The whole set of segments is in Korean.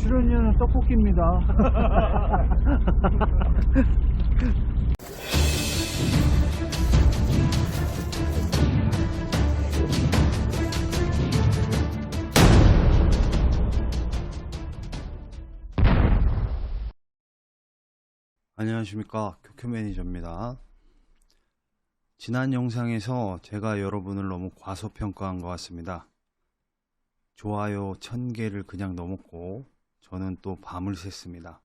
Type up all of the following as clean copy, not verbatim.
출연료는 떡볶이입니다. 안녕하십니까, 교큐 매니저입니다. 지난 영상에서 제가 여러분을 너무 과소평가한 것 같습니다. 좋아요 1000개를 그냥 넘었고 저는 또 밤을 샜습니다.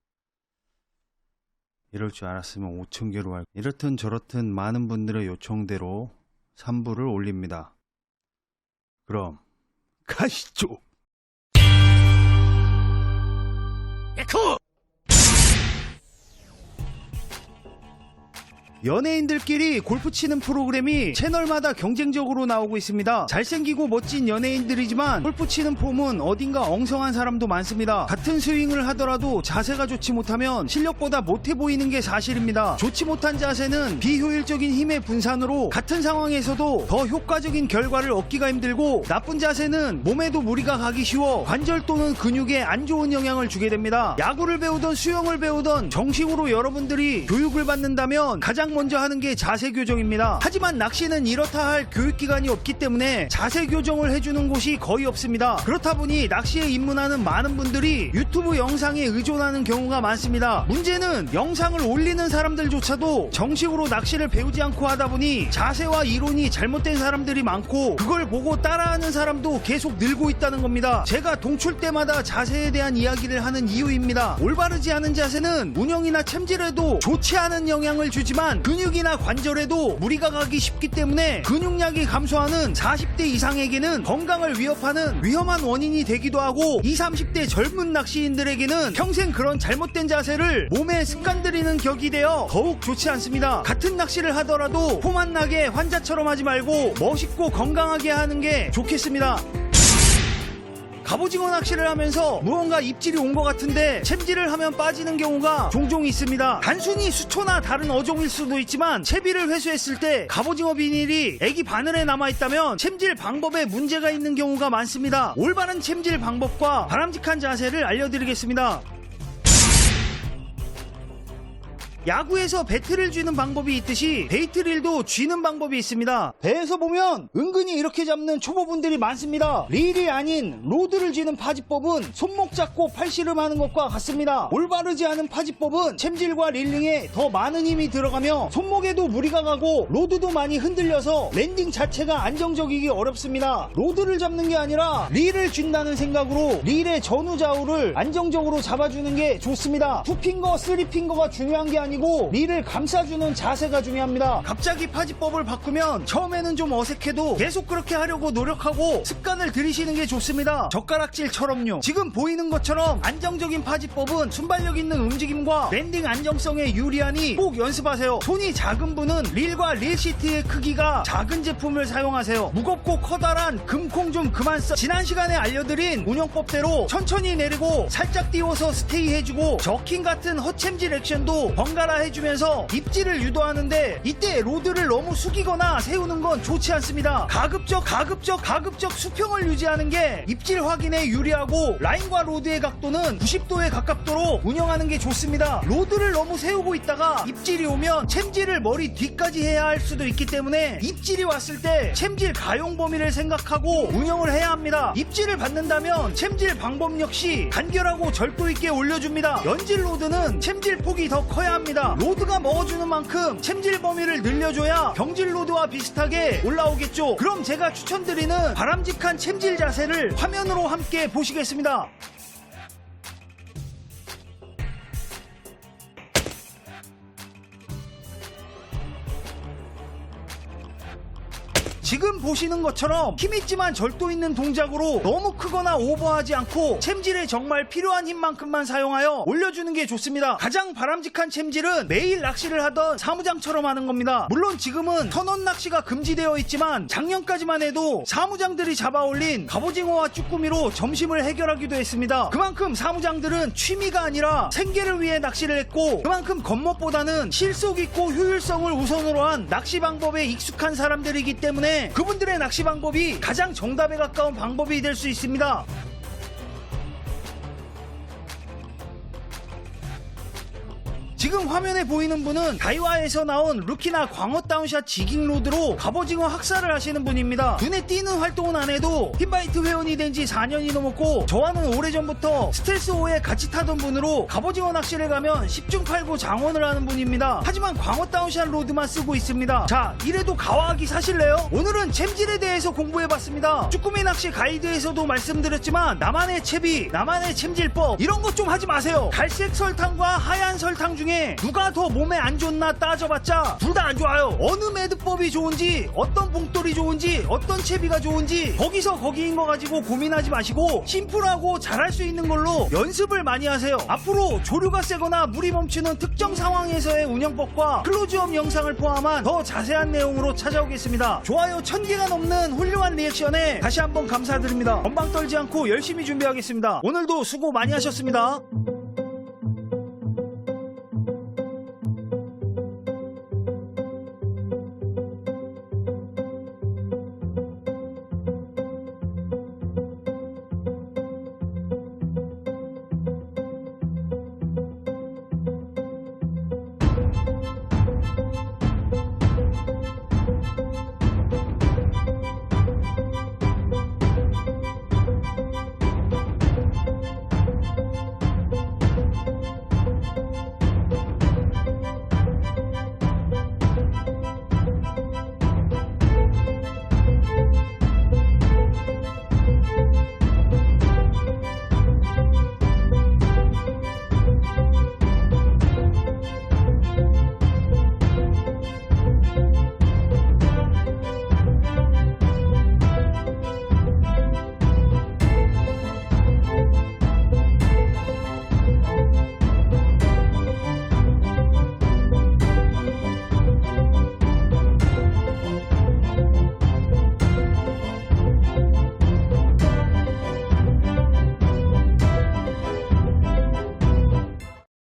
이럴 줄 알았으면 5000개로 할. 이렇든 저렇든 많은 분들의 요청대로 3부를 올립니다. 그럼 가시죠. 에코! 연예인들끼리 골프 치는 프로그램이 채널마다 경쟁적으로 나오고 있습니다. 잘생기고 멋진 연예인들이지만 골프 치는 폼은 어딘가 엉성한 사람도 많습니다. 같은 스윙을 하더라도 자세가 좋지 못하면 실력보다 못해 보이는 게 사실입니다. 좋지 못한 자세는 비효율적인 힘의 분산으로 같은 상황에서도 더 효과적인 결과를 얻기가 힘들고, 나쁜 자세는 몸에도 무리가 가기 쉬워 관절 또는 근육에 안 좋은 영향을 주게 됩니다. 야구를 배우던 수영을 배우던 정식으로 여러분들이 교육을 받는다면 가장 먼저 하는 게 자세 교정입니다. 하지만 낚시는 이렇다 할 교육기관이 없기 때문에 자세 교정을 해주는 곳이 거의 없습니다. 그렇다 보니 낚시에 입문하는 많은 분들이 유튜브 영상에 의존하는 경우가 많습니다. 문제는 영상을 올리는 사람들조차도 정식으로 낚시를 배우지 않고 하다 보니 자세와 이론이 잘못된 사람들이 많고, 그걸 보고 따라하는 사람도 계속 늘고 있다는 겁니다. 제가 동출 때마다 자세에 대한 이야기를 하는 이유입니다. 올바르지 않은 자세는 운영이나 챔질에도 좋지 않은 영향을 주지만 근육이나 관절에도 무리가 가기 쉽기 때문에 근육량이 감소하는 40대 이상에게는 건강을 위협하는 위험한 원인이 되기도 하고, 20, 30대 젊은 낚시인들에게는 평생 그런 잘못된 자세를 몸에 습관들이는 격이 되어 더욱 좋지 않습니다. 같은 낚시를 하더라도 폼 안 나게 환자처럼 하지 말고 멋있고 건강하게 하는 게 좋겠습니다. 갑오징어 낚시를 하면서 무언가 입질이 온 것 같은데 챔질을 하면 빠지는 경우가 종종 있습니다. 단순히 수초나 다른 어종일 수도 있지만 채비를 회수했을 때 갑오징어 비닐이 애기 바늘에 남아있다면 챔질 방법에 문제가 있는 경우가 많습니다. 올바른 챔질 방법과 바람직한 자세를 알려드리겠습니다. 야구에서 배트를 쥐는 방법이 있듯이 베이트릴도 쥐는 방법이 있습니다. 배에서 보면 은근히 이렇게 잡는 초보분들이 많습니다. 릴이 아닌 로드를 쥐는 파지법은 손목 잡고 팔씨름하는 것과 같습니다. 올바르지 않은 파지법은 챔질과 릴링에 더 많은 힘이 들어가며 손목에도 무리가 가고 로드도 많이 흔들려서 랜딩 자체가 안정적이기 어렵습니다. 로드를 잡는 게 아니라 릴을 쥔다는 생각으로 릴의 전후 좌우를 안정적으로 잡아주는 게 좋습니다. 2핑거, 3핑거가 중요한 게 아니고 릴을 감싸주는 자세가 중요합니다. 갑자기 파지법을 바꾸면 처음에는 좀 어색해도 계속 그렇게 하려고 노력하고 습관을 들이시는 게 좋습니다. 젓가락질처럼요. 지금 보이는 것처럼 안정적인 파지법은 순발력 있는 움직임과 랜딩 안정성에 유리하니 꼭 연습하세요. 손이 작은 분은 릴과 릴 시트의 크기가 작은 제품을 사용하세요. 무겁고 커다란 금콩 좀 그만 써. 지난 시간에 알려드린 운영법대로 천천히 내리고 살짝 띄워서 스테이 해주고, 저킹 같은 헛챔질 액션도 번갈아 해주면서 입질을 유도하는데, 이때 로드를 너무 숙이거나 세우는 건 좋지 않습니다. 가급적 수평을 유지하는 게 입질 확인에 유리하고, 라인과 로드의 각도는 90도에 가깝도록 운영하는 게 좋습니다. 로드를 너무 세우고 있다가 입질이 오면 챔질을 머리 뒤까지 해야 할 수도 있기 때문에 입질이 왔을 때 챔질 가용 범위를 생각하고 운영을 해야 합니다. 입질을 받는다면 챔질 방법 역시 간결하고 절도 있게 올려줍니다. 연질 로드는 챔질 폭이 더 커야 합니다. 로드가 먹어주는 만큼 챔질 범위를 늘려줘야 경질 로드와 비슷하게 올라오겠죠. 그럼 제가 추천드리는 바람직한 챔질 자세를 화면으로 함께 보시겠습니다. 지금 보시는 것처럼 힘있지만 절도 있는 동작으로 너무 크거나 오버하지 않고 챔질에 정말 필요한 힘만큼만 사용하여 올려주는 게 좋습니다. 가장 바람직한 챔질은 매일 낚시를 하던 사무장처럼 하는 겁니다. 물론 지금은 선원 낚시가 금지되어 있지만 작년까지만 해도 사무장들이 잡아올린 갑오징어와 쭈꾸미로 점심을 해결하기도 했습니다. 그만큼 사무장들은 취미가 아니라 생계를 위해 낚시를 했고, 그만큼 겉멋보다는 실속 있고 효율성을 우선으로 한 낚시 방법에 익숙한 사람들이기 때문에 그분들의 낚시 방법이 가장 정답에 가까운 방법이 될 수 있습니다. 지금 화면에 보이는 분은 다이와에서 나온 루키나 광어 다운샷 지깅 로드로 갑오징어 학살을 하시는 분입니다. 눈에 띄는 활동은 안 해도 핀바이트 회원이 된 지 4년이 넘었고 저와는 오래전부터 스텔스5에 같이 타던 분으로 갑오징어 낚시를 가면 10중 8구 장원을 하는 분입니다. 하지만 광어 다운샷 로드만 쓰고 있습니다. 자, 이래도 가와하기 사실래요? 오늘은 챔질에 대해서 공부해봤습니다. 쭈꾸미 낚시 가이드에서도 말씀드렸지만 나만의 채비, 나만의 챔질법 이런 것 좀 하지 마세요. 갈색 설탕과 하얀 설탕 중에 누가 더 몸에 안 좋나 따져봤자 둘 다 안 좋아요. 어느 매듭법이 좋은지, 어떤 봉돌이 좋은지, 어떤 채비가 좋은지 거기서 거기인 거 가지고 고민하지 마시고 심플하고 잘할 수 있는 걸로 연습을 많이 하세요. 앞으로 조류가 세거나 물이 멈추는 특정 상황에서의 운영법과 클로즈업 영상을 포함한 더 자세한 내용으로 찾아오겠습니다. 좋아요 1000개가 넘는 훌륭한 리액션에 다시 한번 감사드립니다. 건방 떨지 않고 열심히 준비하겠습니다. 오늘도 수고 많이 하셨습니다.